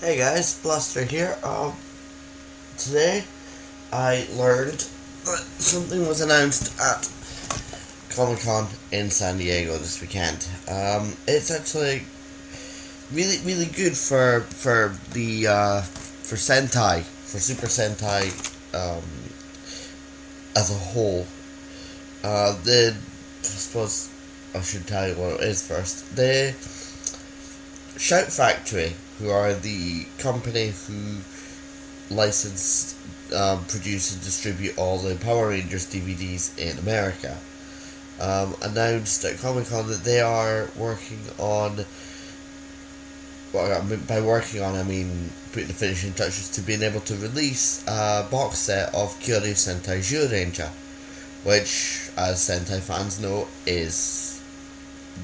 Hey guys, Blaster here. Today I learned that something was announced at Comic Con in San Diego this weekend. It's actually really good for Sentai, for Super Sentai, um, as a whole. I suppose I should tell you what it is first. The Shout Factory, who are the company who license, produce and distribute all the Power Rangers DVDs in America, announced at Comic Con that they are working on, well, by working on I mean putting the finishing touches to being able to release a box set of Kyoryu Sentai Zyuranger, which, as Sentai fans know, is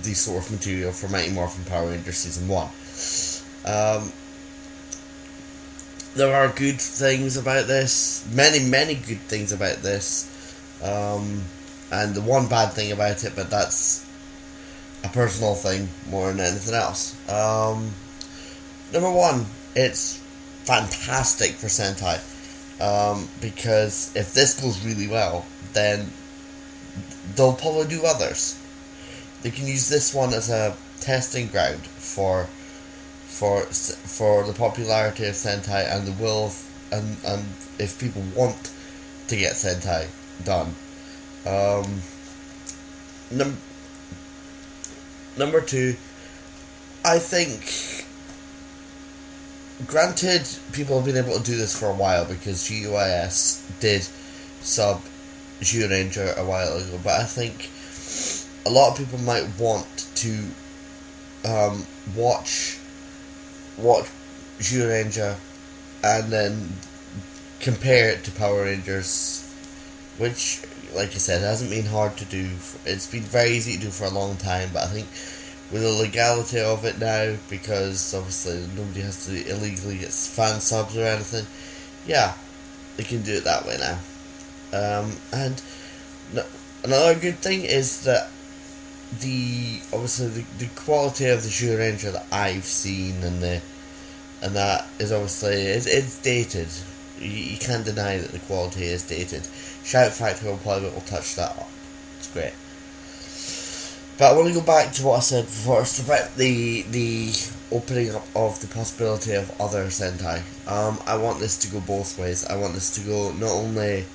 the source material for Mighty Morphin Power Rangers Season 1. There are good things about this, many good things about this, and the one bad thing about it, but that's a personal thing more than anything else. Number one, it's fantastic for Sentai, because if this goes really well, then they'll probably do others. They can use this one as a testing ground for the popularity of Sentai and the will of, and if people want to get Sentai done. Number two, I think, granted, people have been able to do this for a while because GUIS did sub Zyuranger a while ago, but I think a lot of people might want to watch Zyuranger and then compare it to Power Rangers, which, like I said, hasn't been hard to do. It's been very easy to do for a long time, but I think with the legality of it now, because obviously nobody has to illegally get fan subs or anything, yeah, they can do it that way now. And another good thing is that the quality of the Zyuranger that I've seen and that is obviously it's dated. You can't deny that the quality is dated. Shout Factory will touch that up. It's great. But I want to go back to what I said first about the opening up of the possibility of other Sentai. I want this to go both ways. I want this to go not only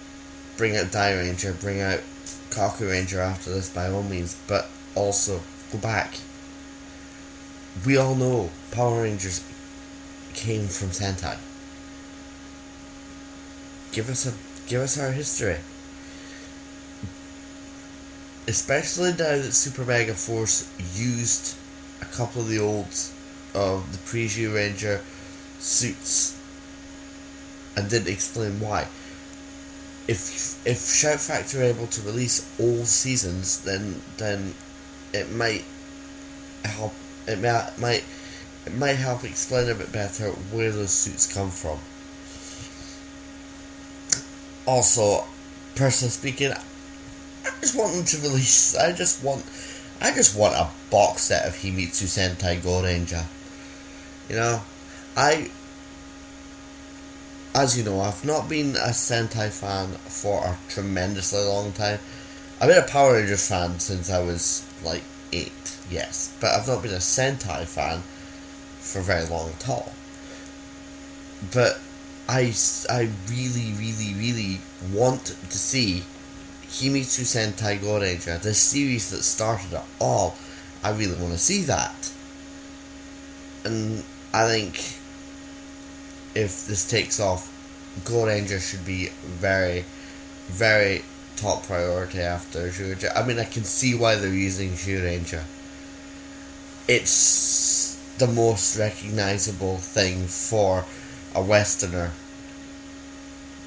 bring out Zyuranger, bring out Kaku Ranger after this by all means, but also go back. We all know Power Rangers came from Sentai. Give us our history. Especially now that Super Mega Force used a couple of the the pre-Zyuranger suits and didn't explain why. If Shout Factory are able to release all seasons, then it might help. It might help explain a bit better where those suits come from. Also, personally speaking, I just want them to release. I just want a box set of Himitsu Sentai Go Ranger. You know, as you know, I've not been a Sentai fan for a tremendously long time. I've been a Power Rangers fan since I was like 8, yes, but I've not been a Sentai fan for very long at all. But I really want to see Himitsu Sentai Go Ranger, the series that started it all. I really want to see that. And I think if this takes off, Go Ranger should be very, very top priority after Zyuranger. I mean, I can see why they're using Zyuranger. It's the most recognizable thing for a Westerner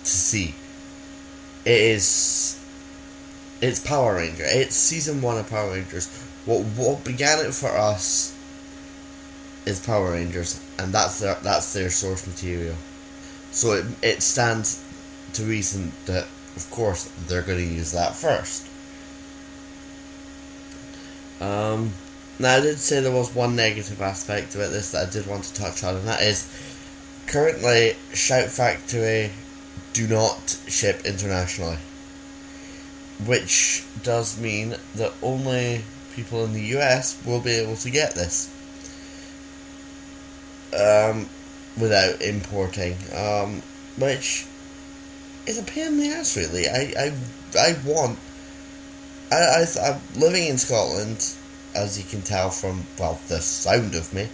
to see. It's Power Ranger. It's season 1 of Power Rangers. What began it for us is Power Rangers, and that's their source material. So it stands to reason that, of course, they're going to use that first. Now, I did say there was one negative aspect about this that I did want to touch on, and that is Currently, Shout Factory do not ship internationally, which does mean that only people in the US will be able to get this without importing, which is a pain in the ass. Really, I'm living in Scotland, as you can tell from the sound of me,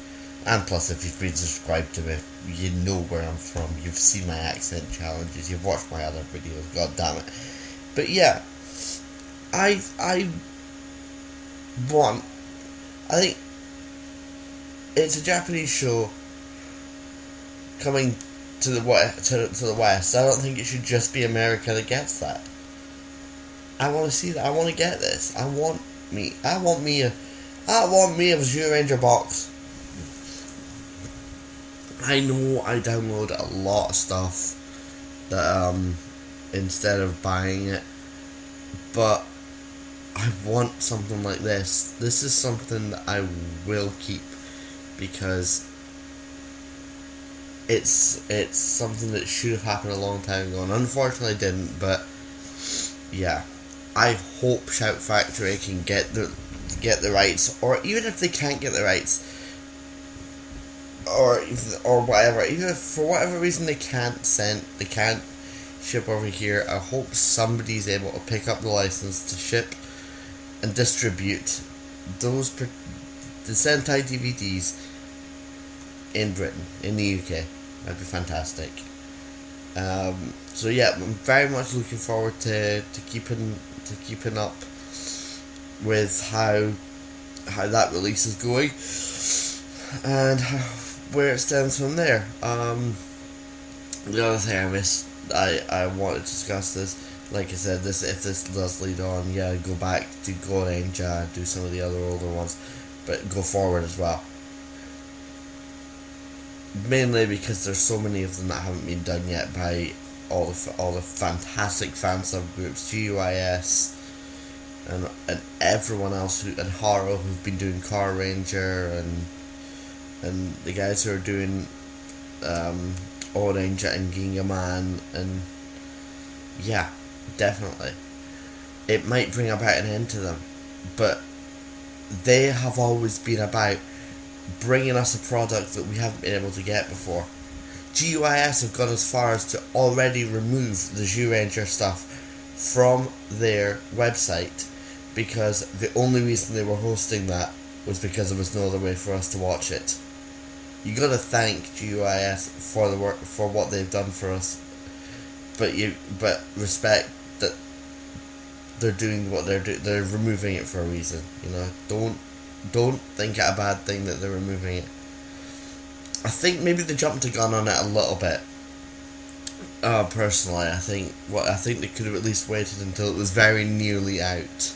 and plus if you've been subscribed to me, you know where I'm from. You've seen my accent challenges. You've watched my other videos. God damn it! But yeah, I want. I think it's a Japanese show coming to the west. To the west. I don't think it should just be America that gets that. I want to see that. I want to get this. I want me a Zyuranger box. I know I download a lot of stuff that instead of buying it, but I want something like this. This is something that I will keep because it's something that should have happened a long time ago and unfortunately didn't. But yeah, I hope Shout Factory can get the rights, or even if they can't get the rights, or whatever, even if for whatever reason they can't ship over here, I hope somebody's able to pick up the license to ship and distribute the Sentai DVDs in Britain, in the UK. That'd be fantastic. So yeah, I'm very much looking forward to keeping up with how that release is going and where it stems from there. The other thing I want to discuss this, like I said, if this does lead on, yeah, go back to Zyuranger, do some of the other older ones, but go forward as well. Mainly because there's so many of them that haven't been done yet by all the fantastic fan subgroups, GUIS, and everyone else and Haro who've been doing Car Ranger, and the guys who are doing Orange and Ginga Man, and yeah, definitely. It might bring about an end to them, but they have always been about bringing us a product that we haven't been able to get before. GUIS have gone as far as to already remove the Zyuranger stuff from their website because the only reason they were hosting that was because there was no other way for us to watch it. You gotta thank GUIS for the work, for what they've done for us, but respect that they're doing what they're doing. They're removing it for a reason. You know, don't think it a bad thing that they're removing it. I think maybe they jumped the gun on it a little bit. Personally, I think they could have at least waited until it was very nearly out.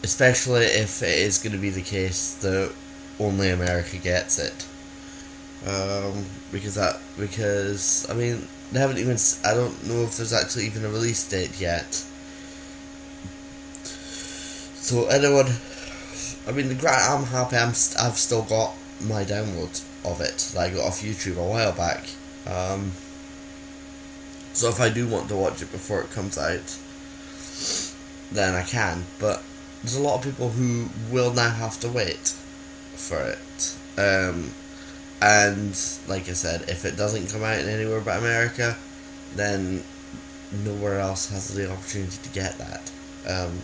Especially if it is going to be the case that only America gets it. Because I mean, they haven't even. I don't know if there's actually even a release date yet. So anyone, I mean, I'm happy. I've still got my download of it that I got off YouTube a while back. So if I do want to watch it before it comes out, then I can. But there's a lot of people who will now have to wait for it. And like I said, if it doesn't come out in anywhere but America, then nowhere else has the opportunity to get that.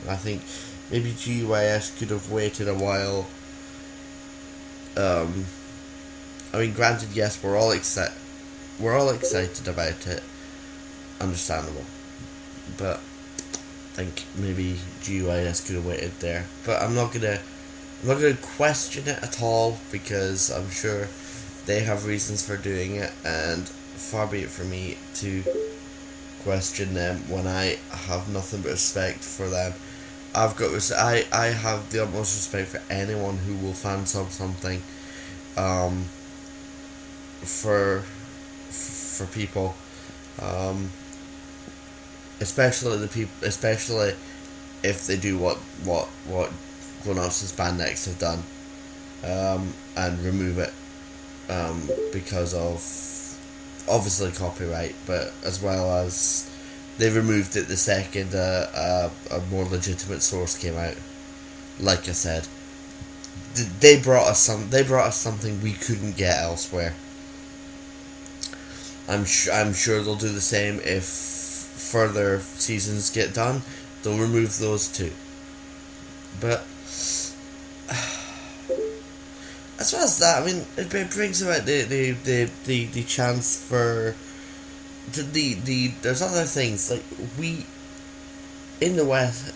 I think maybe GUIS could have waited a while. I mean, granted, yes, we're all excited about it. Understandable, but I think maybe GUIS could have waited there. But I'm not gonna question it at all because I'm sure they have reasons for doing it, and far be it for me to question them when I have nothing but respect for them. I have the utmost respect for anyone who will fan sub something for people, especially if they do what Grown Ups and Spandex have done, and remove it because of obviously copyright, but as well as they removed it the second a more legitimate source came out. Like I said, they brought us something we couldn't get elsewhere. I'm sure they'll do the same if further seasons get done. They'll remove those too. But as well as that, I mean, it brings about the chance for the there's other things like we in the West,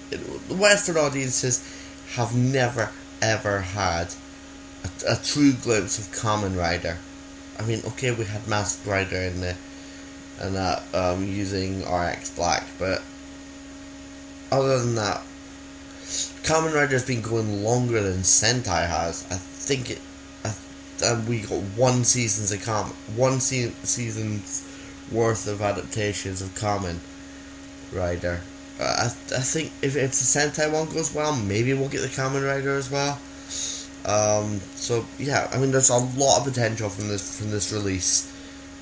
the Western audiences have never ever had a true glimpse of Kamen Rider. I mean, okay, we had Masked Rider in the and that using RX Black, but other than that, Kamen Rider's been going longer than Sentai has. I think it. We got one season's worth of adaptations of Kamen Rider. I think if the Sentai one goes well, maybe we'll get the Kamen Rider as well. So yeah, I mean, there's a lot of potential from this release,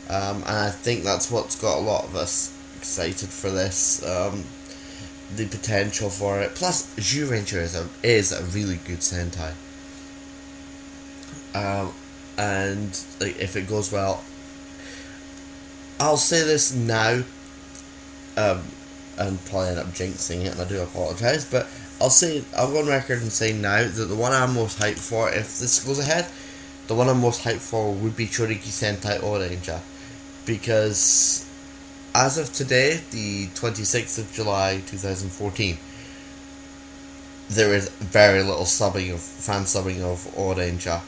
and I think that's what's got a lot of us excited for this. The potential for it. Plus, Zyuranger is a really good Sentai. And like, if it goes well, I'll say this now, and probably end up jinxing it, and I do apologise, but I'll go on record and say now that the one I'm most hyped for, if this goes ahead, the one I'm most hyped for would be Choriki Sentai Zyuranger, because as of today, the 26th of July 2014, there is very little fan subbing of Zyuranger.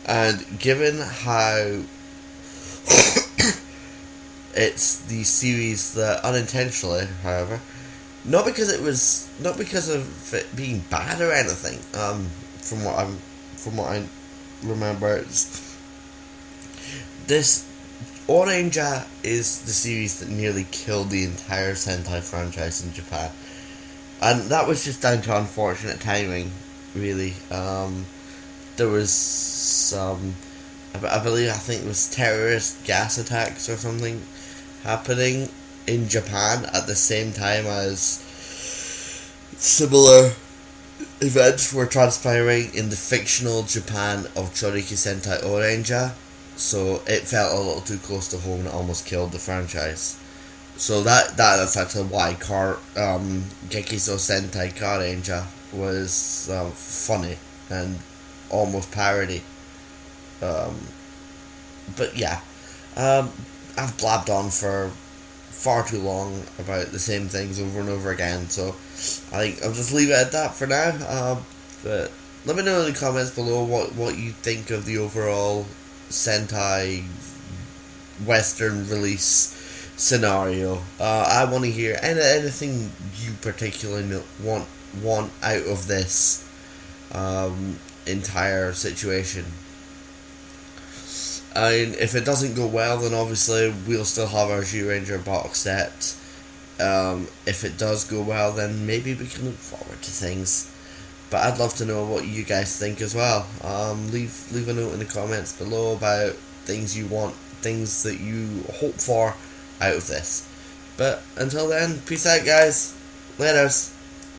And given how it's the series that unintentionally, however, not because of it being bad or anything, from what I remember, this Zyuranger is the series that nearly killed the entire Sentai franchise in Japan, and that was just down to unfortunate timing, really. There was some, I think it was terrorist gas attacks or something happening in Japan at the same time as similar events were transpiring in the fictional Japan of Choriki Sentai Zyuranger, so it felt a little too close to home and it almost killed the franchise. So that's actually why Gekiso Sentai Zyuranger was funny and almost parody. But yeah, I've blabbed on for far too long about the same things over and over again, so I think I'll just leave it at that for now. But let me know in the comments below what you think of the overall Sentai Western release scenario. I want to hear anything you particularly want out of this entire situation. And if it doesn't go well, then obviously we'll still have our Zyuranger box set. If it does go well, then maybe we can look forward to things. But I'd love to know what you guys think as well. Leave a note in the comments below about things you want, things that you hope for out of this. But until then, peace out, guys. Laters.